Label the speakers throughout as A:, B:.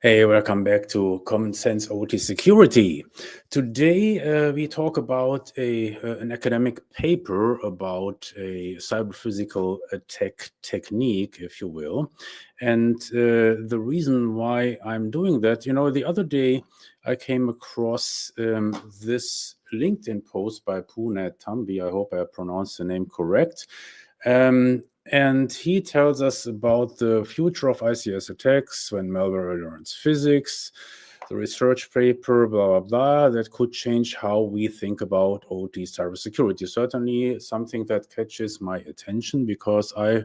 A: Hey, welcome back to Common Sense OT Security. Today we talk about an academic paper about a cyber-physical attack technique, if you will. And the reason why I'm doing that, the other day I came across this LinkedIn post by Punet Tambi. I hope I pronounced the name correct. And he tells us about the future of ICS attacks when malware learns physics, the research paper, blah, blah, blah, that could change how we think about OT cybersecurity. Certainly something that catches my attention because I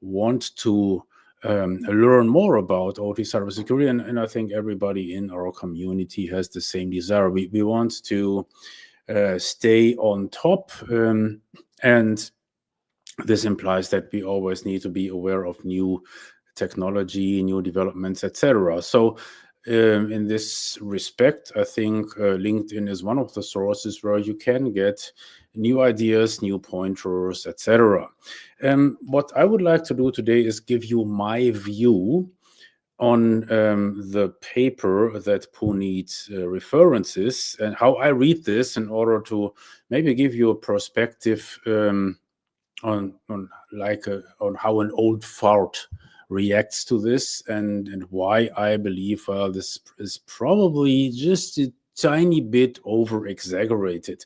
A: want to learn more about OT cybersecurity, and I think everybody in our community has the same desire. We want to stay on top, and this implies that we always need to be aware of new technology, new developments, etc. So in this respect, I think LinkedIn is one of the sources where you can get new ideas, new pointers, etc. What I would like to do today is give you my view on the paper that Puneet references and how I read this in order to maybe give you a perspective on how an old fart reacts to this and why I believe this is probably just a tiny bit over exaggerated.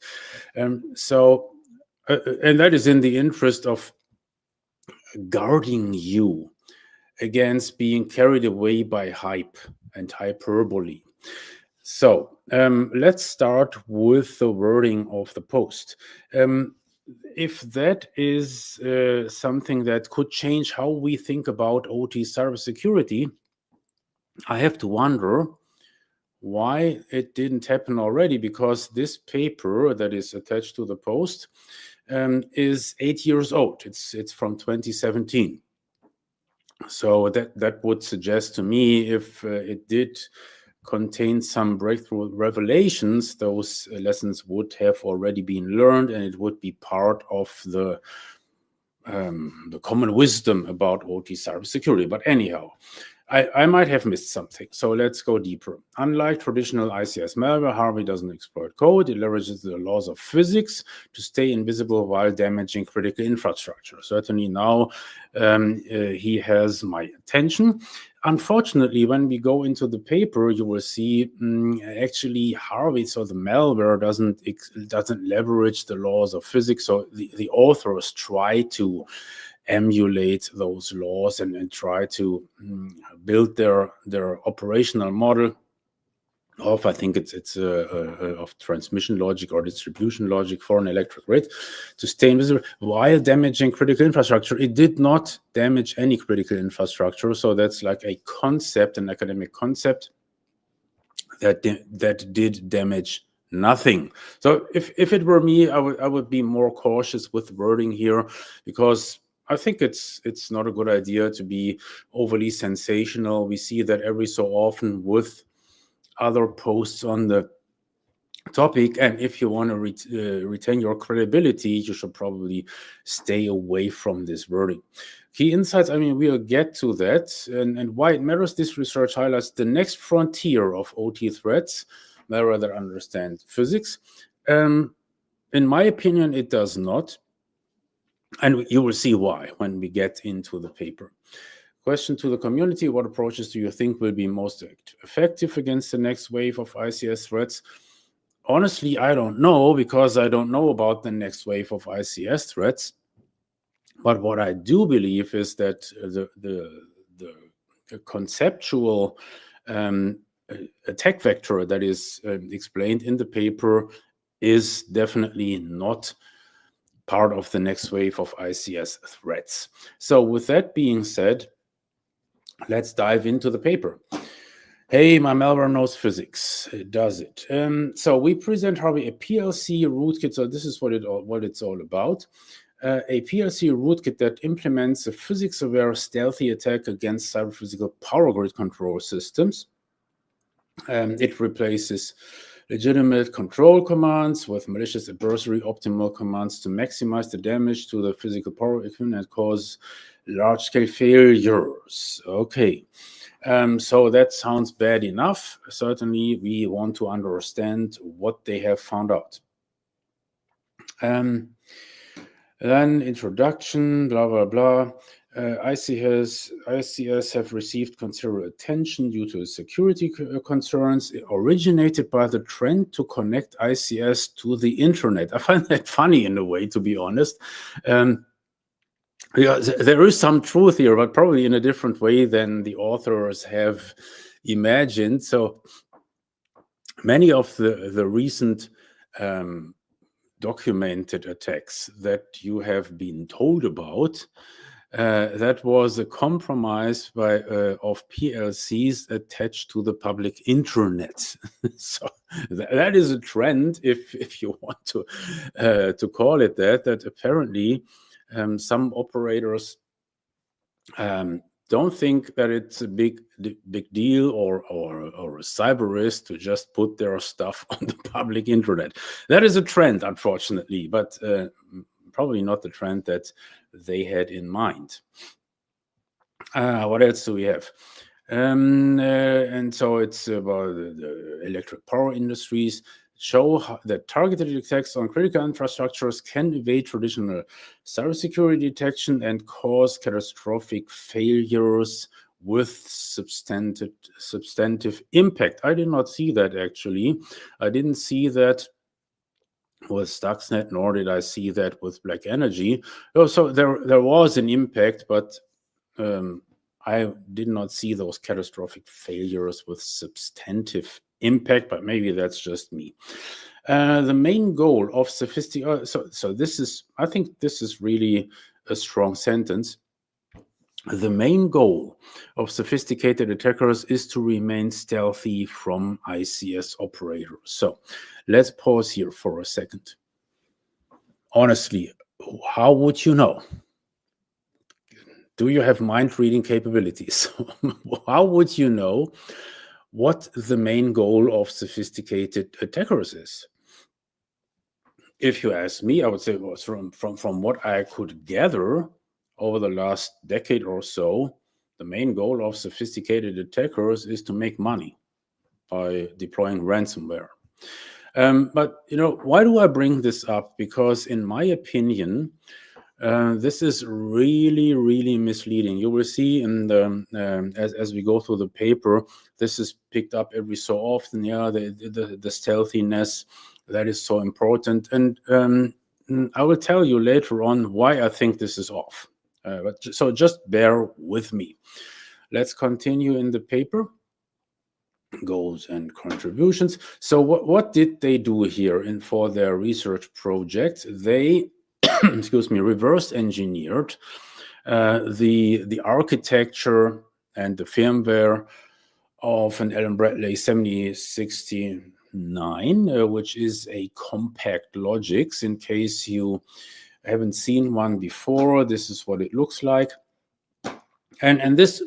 A: And that is in the interest of guarding you against being carried away by hype and hyperbole. So let's start with the wording of the post. If that is something that could change how we think about OT cybersecurity, I have to wonder why it didn't happen already, because this paper that is attached to the post is 8 years old. It's from 2017. So that would suggest to me if it did contain some breakthrough revelations, those lessons would have already been learned, and it would be part of the common wisdom about OT cybersecurity. But anyhow, I might have missed something. So let's go deeper. Unlike traditional ICS malware, Harvey doesn't exploit code. It leverages the laws of physics to stay invisible while damaging critical infrastructure. Certainly now he has my attention. Unfortunately, when we go into the paper, you will see actually Harvey, so the malware doesn't leverage the laws of physics. So the authors try to emulate those laws and try to build their operational model of, I think it's of transmission logic or distribution logic for an electric grid to stay invisible while damaging critical infrastructure. It did not damage any critical infrastructure, so that's like a concept, an academic concept that did damage nothing. So if it were me, I would be more cautious with wording here, because I think it's not a good idea to be overly sensational. We see that every so often with other posts on the topic, and if you want to retain your credibility, you should probably stay away from this wording. Key insights, we'll get to that, and why it matters. This research highlights the next frontier of OT threats, malware that understand physics. In my opinion, it does not. And you will see why when we get into the paper. Question to the community: what approaches do you think will be most effective against the next wave of ICS threats? Honestly, I don't know, because I don't know about the next wave of ICS threats. But what I do believe is that the conceptual attack vector that is explained in the paper is definitely not part of the next wave of ICS threats. So with that being said, let's dive into the paper. Hey, my malware knows physics. Does it? So we present Harvey a PLC rootkit. So this is what it's all about. A PLC rootkit that implements a physics-aware stealthy attack against cyber-physical power grid control systems. It replaces legitimate control commands with malicious adversary optimal commands to maximize the damage to the physical power equipment and cause large-scale failures. Okay. So that sounds bad enough. Certainly, we want to understand what they have found out. Then introduction, blah, blah, blah. ICS have received considerable attention due to security concerns originated by the trend to connect ICS to the internet. I find that funny in a way, to be honest. Yeah, there is some truth here, but probably in a different way than the authors have imagined. So many of the recent documented attacks that you have been told about, that was a compromise of PLCs attached to the public internet. So that is a trend, if you want to call it that apparently some operators don't think that it's a big deal or a cyber risk to just put their stuff on the public internet. That is a trend, unfortunately, but probably not the trend that they had in mind. What else do we have? And so it's about the electric power industries. Show that targeted attacks on critical infrastructures can evade traditional cybersecurity detection and cause catastrophic failures with substantive impact. I did not see that, actually. I didn't see that with Stuxnet, nor did I see that with Black Energy. Oh, so there was an impact, but I did not see those catastrophic failures with substantive impact, but maybe that's just me. The main goal of sophisticated, so this is, I think this is really a strong sentence. The main goal of sophisticated attackers is to remain stealthy from ICS operators. So let's pause here for a second. Honestly, how would you know? Do you have mind-reading capabilities? How would you know what the main goal of sophisticated attackers is? If you ask me, I would say, well, from what I could gather over the last decade or so, the main goal of sophisticated attackers is to make money by deploying ransomware. But, why do I bring this up? Because in my opinion, this is really, really misleading. You will see in the as we go through the paper, this is picked up every so often. Yeah, the stealthiness that is so important, and I will tell you later on why I think this is off. So just bear with me. Let's continue in the paper. Goals and contributions. So what did they do here for their research project? They excuse me, reverse engineered the architecture and the firmware of an Allen Bradley 7069, which is a compact Logix. In case you haven't seen one before, this is what it looks like. And this,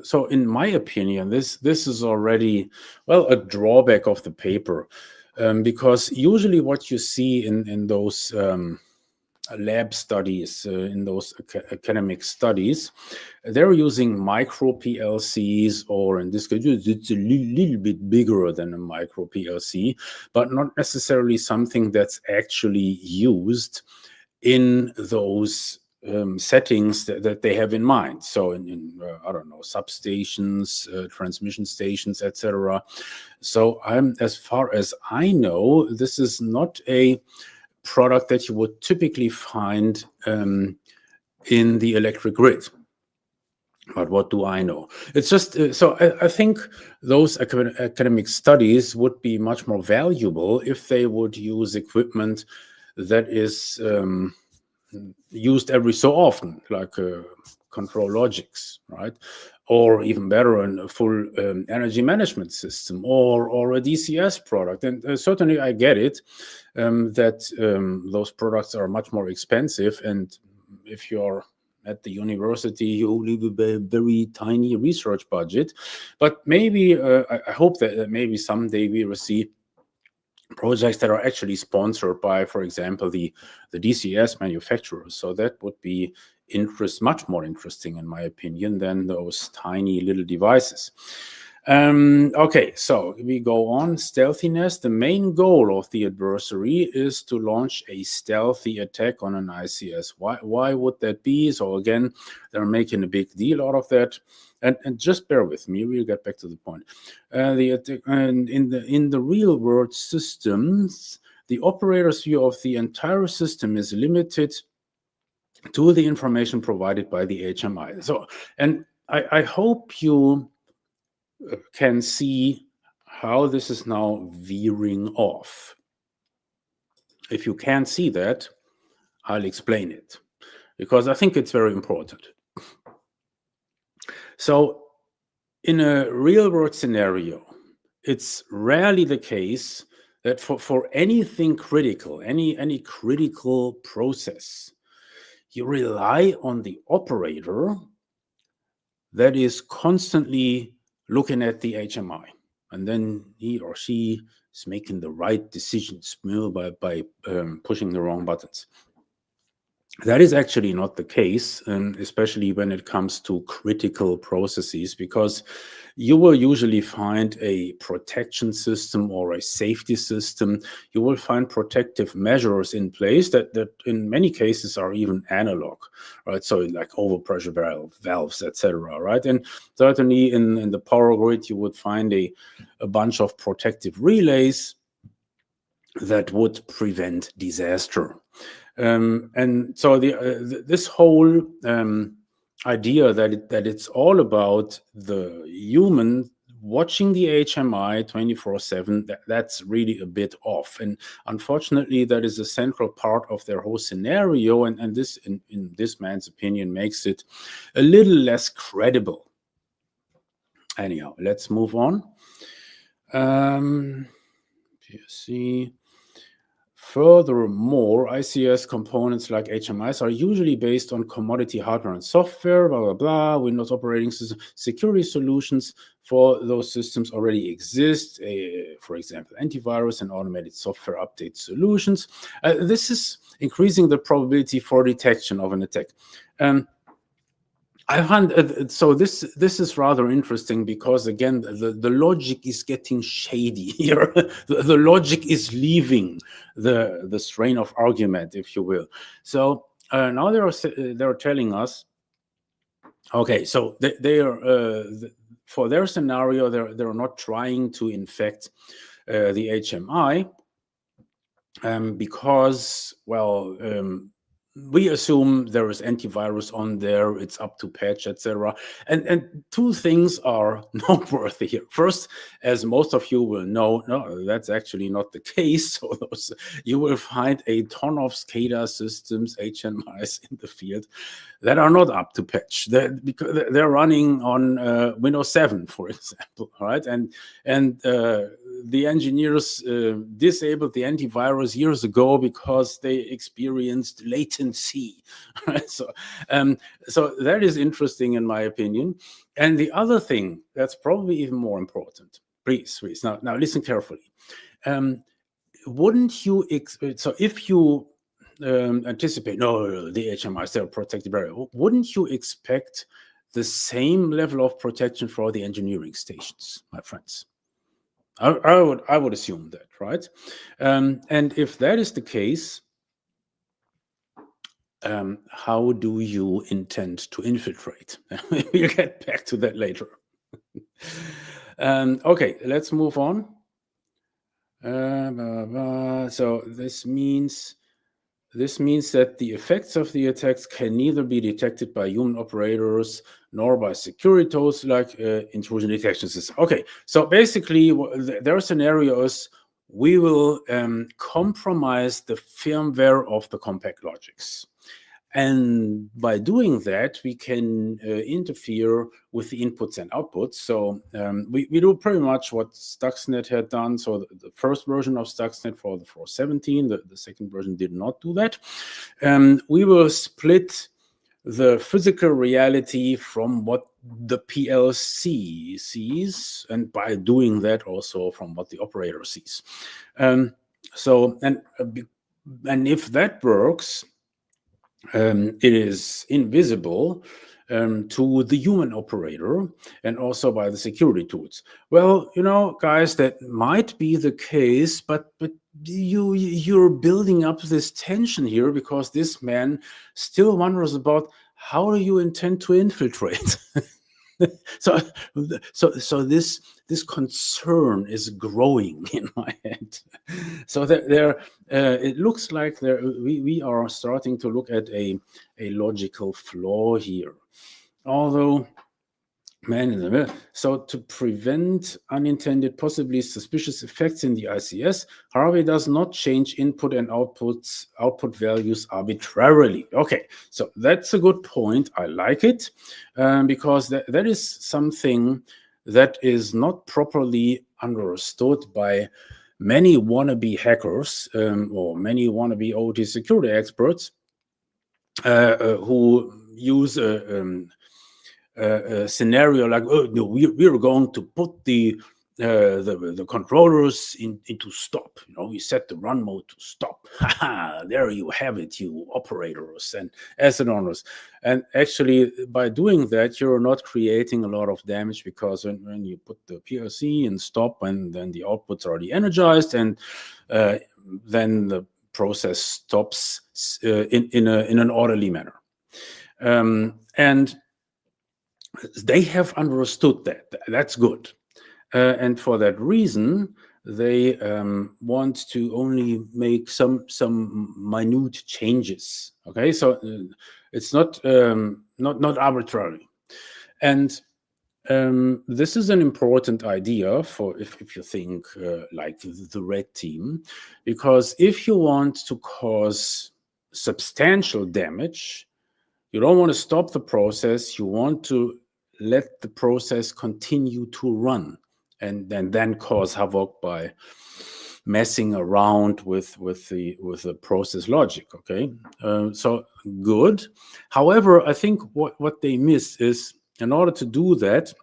A: so in my opinion, this is already, well, a drawback of the paper, because usually what you see in those lab studies, in those academic studies, they're using micro PLCs, or in this case, it's a little bit bigger than a micro PLC, but not necessarily something that's actually used in those settings that they have in mind. So in I don't know, substations, transmission stations, etc. So as far as I know, this is not a product that you would typically find in the electric grid. But what do I know? It's just, so I think those academic studies would be much more valuable if they would use equipment that is used every so often, like control Logix, right? Or even better, a full energy management system, or a DCS product. And certainly I get it that those products are much more expensive. And if you're at the university, you only have a very tiny research budget. But maybe, I hope that maybe someday we will see projects that are actually sponsored by, for example, the DCS manufacturers. So that would be much more interesting, in my opinion, than those tiny little devices. Okay, so we go on. Stealthiness. The main goal of the adversary is to launch a stealthy attack on an ICS. Why would that be? So again, they're making a big deal out of that. And just bear with me, we'll get back to the point. In the real world systems, the operator's view of the entire system is limited to the information provided by the HMI. So, and I hope you can see how this is now veering off. If you can't see that, I'll explain it, because I think it's very important. So in a real world scenario, it's rarely the case that for anything critical, any critical process, you rely on the operator that is constantly looking at the HMI, and then he or she is making the right decisions by pushing the wrong buttons. That is actually not the case, especially when it comes to critical processes, because you will usually find a protection system or a safety system. You will find protective measures in place that in many cases are even analog, right? So like overpressure valves, etc., right? And certainly in the power grid, you would find a bunch of protective relays that would prevent disaster. And so this whole idea that it's all about the human watching the HMI 24/7, that's really a bit off. And unfortunately, that is a central part of their whole scenario. And this, in this man's opinion, makes it a little less credible. Anyhow, let's move on. You see. Furthermore, ICS components like HMIs are usually based on commodity hardware and software, blah, blah, blah. Windows operating system security solutions for those systems already exist. For example, antivirus and automated software update solutions. This is increasing the probability for detection of an attack. I find so this is rather interesting, because again the logic is getting shady here. the logic is leaving the strain of argument, if you will. So now they're telling us, okay, so they are for their scenario they're not trying to infect the HMI because, well, we assume there is antivirus on there, it's up to patch, etc. And two things are noteworthy here. First, as most of you will know, no, that's actually not the case. So you will find a ton of SCADA systems, HMIs in the field that are not up to patch. Because they're running on Windows 7, for example, right? And the engineers disabled the antivirus years ago because they experienced latency. Right? So that is interesting, in my opinion. And the other thing that's probably even more important, please, now listen carefully. Wouldn't you, so if you anticipate, no, the HMIs, they're protected area, wouldn't you expect the same level of protection for the engineering stations, my friends? I would assume that, right? And if that is the case, how do you intend to infiltrate? We'll get back to that later. Okay, let's move on. So this means that the effects of the attacks can neither be detected by human operators nor by security tools like intrusion detection systems. Okay, so basically their scenario is we will compromise the firmware of the compact logics. And by doing that, we can interfere with the inputs and outputs. So we do pretty much what Stuxnet had done. So the first version of Stuxnet for the 417, the second version did not do that. We will split the physical reality from what the PLC sees, and by doing that also from what the operator sees. So, and if that works, it is invisible to the human operator and also by the security tools. Well, guys, that might be the case, but you're building up this tension here because this man still wonders about how do you intend to infiltrate. so this concern is growing in my head. So there it looks like we are starting to look at a logical flaw here, although man in the middle. So to prevent unintended, possibly suspicious effects in the ICS, Harvey does not change input and output values arbitrarily. Okay, so that's a good point. I like it because that is something that is not properly understood by many wannabe hackers or many wannabe OT security experts who use a scenario like, oh no, we're going to put the controllers into stop. We set the run mode to stop. There you have it, you operators and asset owners. And actually, by doing that, you're not creating a lot of damage, because when you put the PLC in stop, and then the output's already energized, and then the process stops in an orderly manner. And they have understood that. That's good. And for that reason, they want to only make some minute changes. Okay, so it's not arbitrary. And this is an important idea for if you think like the red team, because if you want to cause substantial damage, you don't want to stop the process. You want to let the process continue to run, and then cause havoc by messing around with the process logic. Okay, so good. However, I think what they miss is, in order to do that,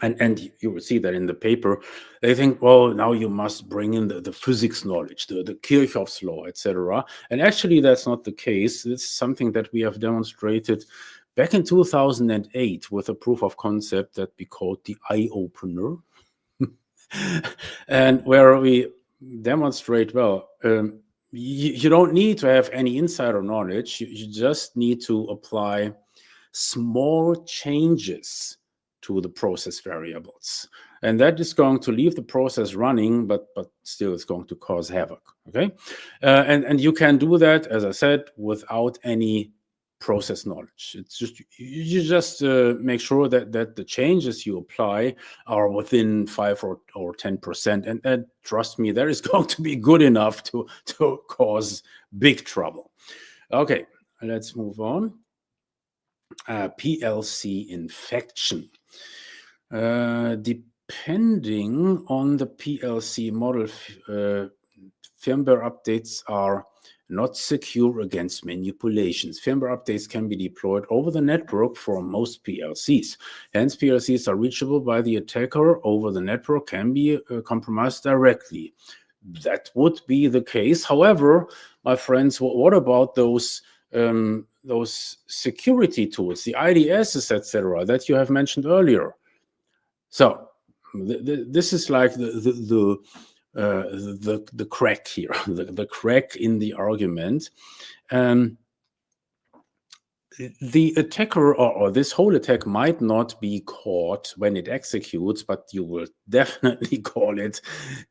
A: and you will see that in the paper, they think, well, now you must bring in the physics knowledge, the Kirchhoff's law, etc. And actually, that's not the case. It's something that we have demonstrated back in 2008 with a proof of concept that we called the eye opener, and where we demonstrate, well, you don't need to have any insider knowledge. You just need to apply small changes to the process variables, and that is going to leave the process running, but still it's going to cause havoc. Okay, and you can do that, as I said, without any process knowledge. It's just you just make sure that the changes you apply are within 5 or 10%, and trust me, that is going to be good enough to cause big trouble. Okay, let's move on. PLC infection. Depending on the PLC model, firmware updates are not secure against manipulations. Firmware updates can be deployed over the network for most PLCs. Hence, PLCs are reachable by the attacker over the network, can be compromised directly. That would be the case. However, my friends, what about those security tools, the IDSs, etc., that you have mentioned earlier? So this is like the crack here, the crack in the argument. The attacker or this whole attack might not be caught when it executes, but you will definitely call it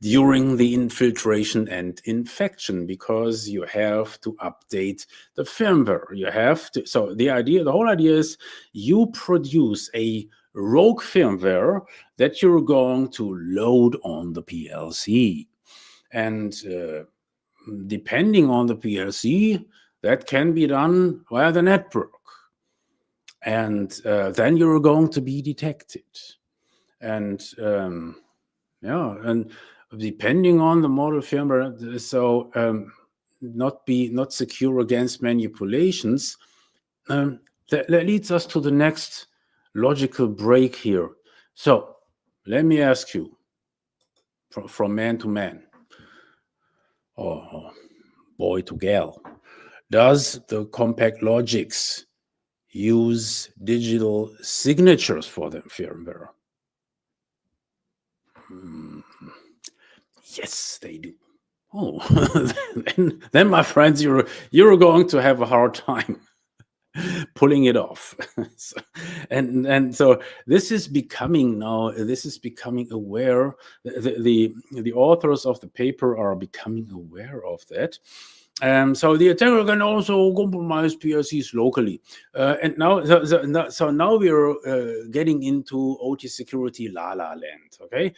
A: during the infiltration and infection, because you have to update the firmware. You have to. So the whole idea is you produce a rogue firmware that you're going to load on the PLC, and depending on the PLC, that can be done via the network, and then you're going to be detected. And and depending on the model firmware, so not secure against manipulations. That leads us to the next logical break here. So let me ask you, from man to man, or boy to gal, Does the compact logics use digital signatures for the firmware? Yes, they do. Oh, then my friends, you're going to have a hard time pulling it off. So this is becoming aware. The authors of the paper are becoming aware of that. So the attacker can also compromise PLCs locally. And now we're getting into OT security la la land. Okay,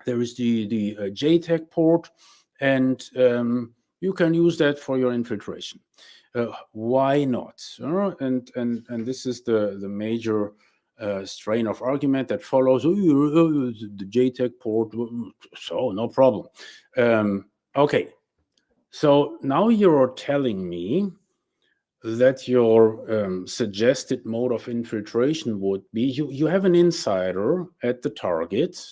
A: there is the JTAG port, and you can use that for your infiltration. Why not? And this is the major strain of argument that follows. The JTAG port, so no problem. Okay, so now you're telling me that your suggested mode of infiltration would be you have an insider at the target,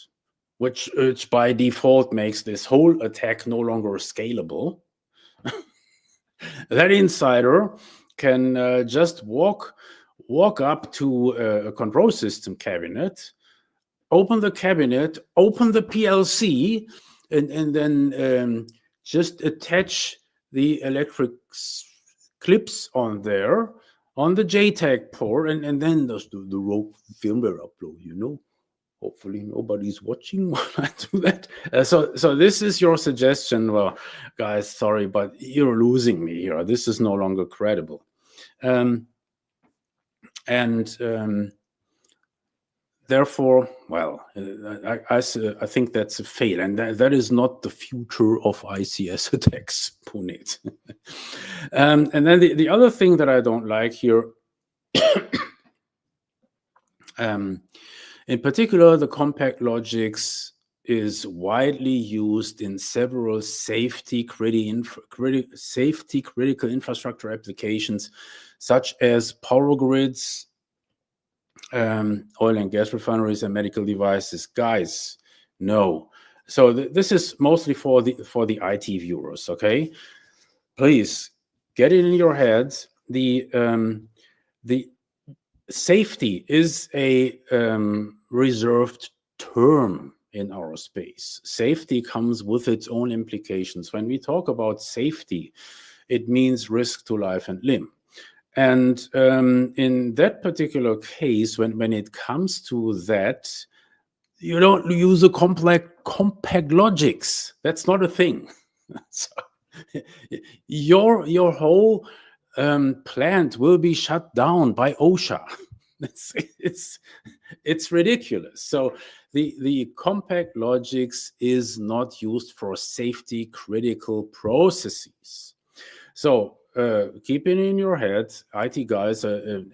A: which by default makes this whole attack no longer scalable. That insider can just walk up to a control system cabinet, open the cabinet, open the PLC, and then just attach the electric clips on there on the JTAG port, and then does the rogue firmware upload. Hopefully nobody's watching while I do that. So this is your suggestion. Well, guys, sorry, but you're losing me here. This is no longer credible. Therefore, well, I think that's a fail, and that is not the future of ICS attacks, Puneet. And then the other thing that I don't like here, in particular, the compact logics is widely used in several safety critical infrastructure applications, such as power grids, oil and gas refineries, and medical devices. Guys, no. So this is mostly for the IT viewers. Okay, please get it in your heads. The safety is a reserved term in our space. Safety comes with its own implications. When we talk about safety, it means risk to life and limb. And in that particular case, when it comes to that, you don't use a compact logics. That's not a thing. So, your whole plant will be shut down by OSHA. It's ridiculous. So the compact logics is not used for safety critical processes. So keep it in your head, IT guys.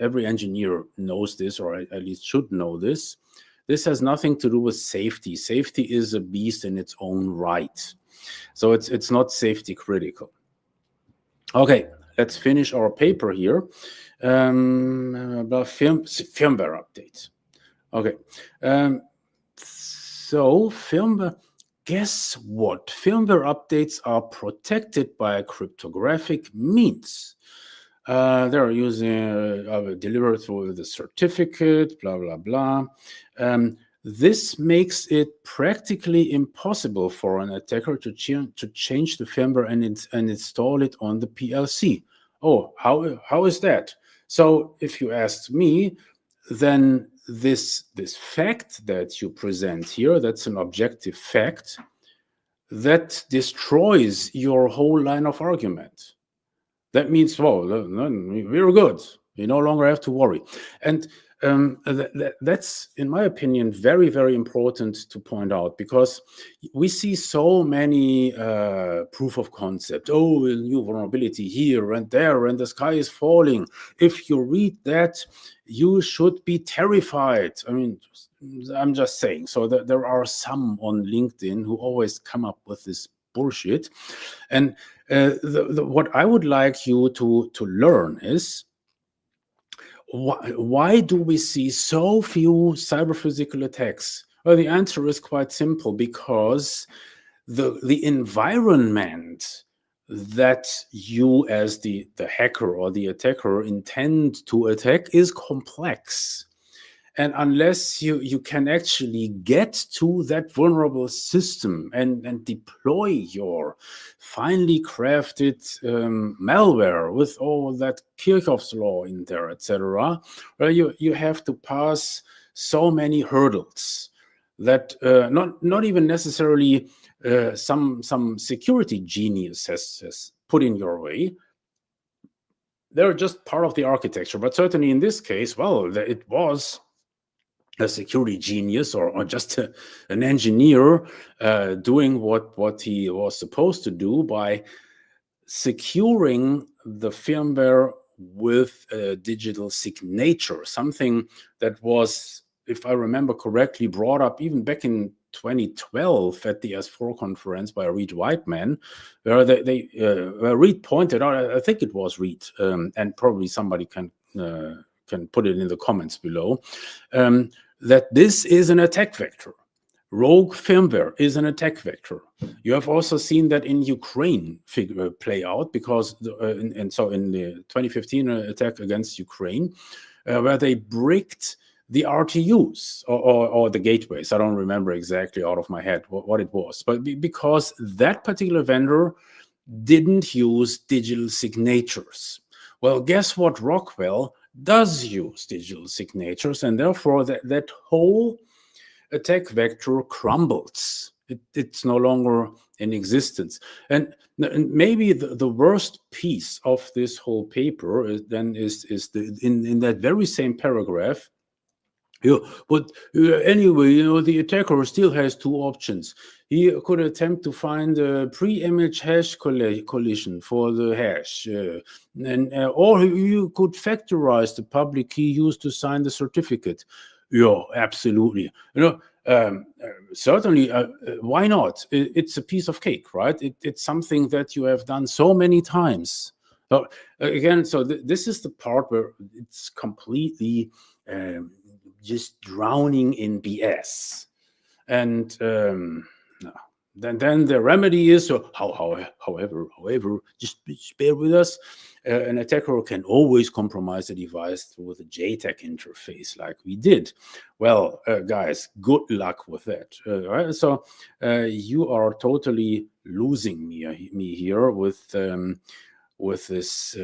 A: Every engineer knows this, or at least should know this. This has nothing to do with safety. Safety is a beast in its own right. So it's not safety critical. Okay, let's finish our paper here. About firmware updates. Okay, so firmware. Guess what? Firmware updates are protected by cryptographic means. They're using delivered through the certificate, blah blah blah. This makes it practically impossible for an attacker to change the firmware and install it on the PLC. Oh, how is that? So if you asked me, then this fact that you present here, that's an objective fact, that destroys your whole line of argument. That means, well, we're good. You no longer have to worry. And that's, in my opinion, very, very important to point out, because we see so many proof of concept. Oh, a new vulnerability here and there, and the sky is falling. If you read that, you should be terrified. I mean, I'm just saying. So there are some on LinkedIn who always come up with this bullshit. And what I would like you to learn is, why do we see so few cyber-physical attacks? Well, the answer is quite simple, because the environment that you as the hacker or the attacker intend to attack is complex. And unless you can actually get to that vulnerable system and deploy your finely crafted malware with all that Kirchhoff's law in there, etc., well, you have to pass so many hurdles that not even necessarily some security genius has put in your way. They're just part of the architecture. But certainly in this case, well, it was a security genius or just an engineer doing what he was supposed to do by securing the firmware with a digital signature, something that was, if I remember correctly, brought up even back in 2012 at the S4 conference by Reed Whiteman, where where Reed pointed out, I think it was Reed, and probably somebody can put it in the comments below, that this is an attack vector. Rogue firmware is an attack vector. You have also seen that in Ukraine play out, because so in the 2015 attack against Ukraine, where they bricked the RTUs or the gateways. I don't remember exactly out of my head what it was, but because that particular vendor didn't use digital signatures. Well, guess what? Rockwell does use digital signatures, and therefore that whole attack vector crumbles. It's no longer in existence. And maybe the worst piece of this whole paper is in that very same paragraph. But anyway, the attacker still has two options. He could attempt to find a pre-image hash collision for the hash, or you could factorize the public key used to sign the certificate. Yeah, absolutely. Certainly, why not? It's a piece of cake, right? It's something that you have done so many times. So again, this is the part where it's completely just drowning in BS. And then the remedy is, however, just bear with us. An attacker can always compromise the device through the JTAG interface, like we did. Well, guys, good luck with that. Right? So you are totally losing me here with this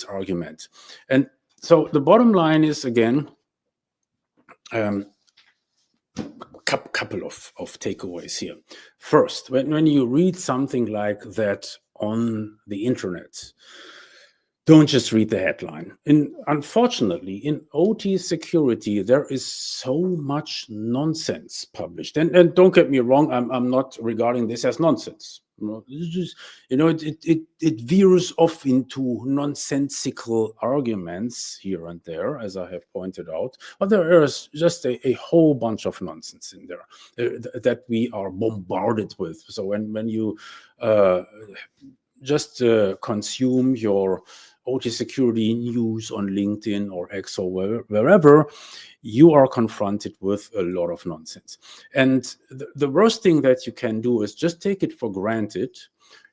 A: argument. And so the bottom line is, again, couple of takeaways here. First, when you read something like that on the internet, don't just read the headline. Unfortunately, in OT security, there is so much nonsense published. And don't get me wrong, I'm not regarding this as nonsense. It veers off into nonsensical arguments here and there, as I have pointed out. But there is just a whole bunch of nonsense in there that we are bombarded with. So when you just consume your OT security news on LinkedIn or X or wherever, you are confronted with a lot of nonsense. And the worst thing that you can do is just take it for granted.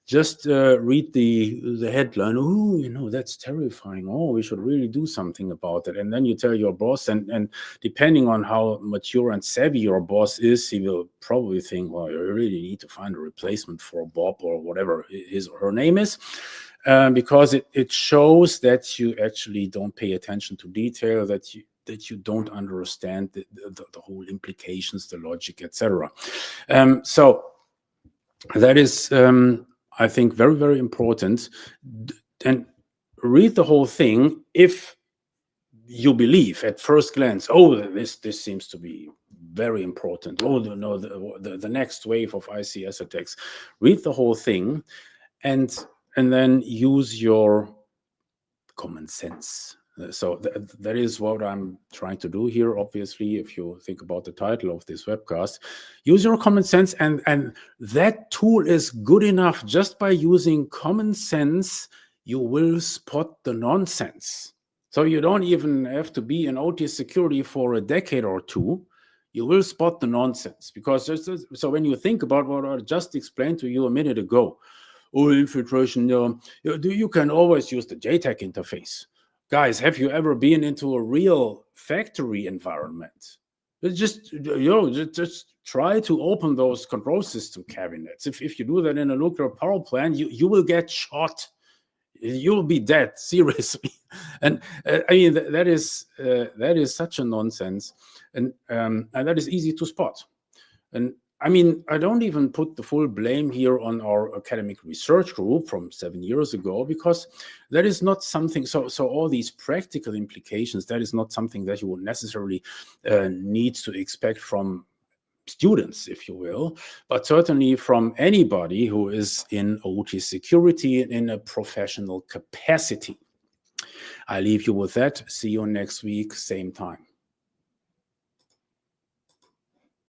A: Just read the headline. Oh, that's terrifying. Oh, we should really do something about it. And then you tell your boss, and depending on how mature and savvy your boss is, he will probably think, well, you really need to find a replacement for Bob or whatever his or her name is. Because it shows that you actually don't pay attention to detail, that you don't understand the whole implications, the logic, etc. So that is, I think, very, very important. And read the whole thing if you believe at first glance, this seems to be very important. Oh, no, the next wave of ICS attacks. Read the whole thing and then use your common sense. So that is what I'm trying to do here. Obviously, if you think about the title of this webcast, use your common sense, and that tool is good enough. Just by using common sense, you will spot the nonsense. So you don't even have to be in OT security for a decade or two. You will spot the nonsense, because so when you think about what I just explained to you a minute ago, oh, infiltration, you can always use the JTAG interface. Guys, have you ever been into a real factory environment? Just try to open those control system cabinets. If you do that in a nuclear power plant, you will get shot. You'll be dead, seriously. And I mean, that is such a nonsense, and that is easy to spot. And I mean, I don't even put the full blame here on our academic research group from 7 years ago, because that is not something, so all these practical implications, that is not something that you would necessarily need to expect from students, if you will, but certainly from anybody who is in OT security in a professional capacity. I leave you with that. See you next week, same time.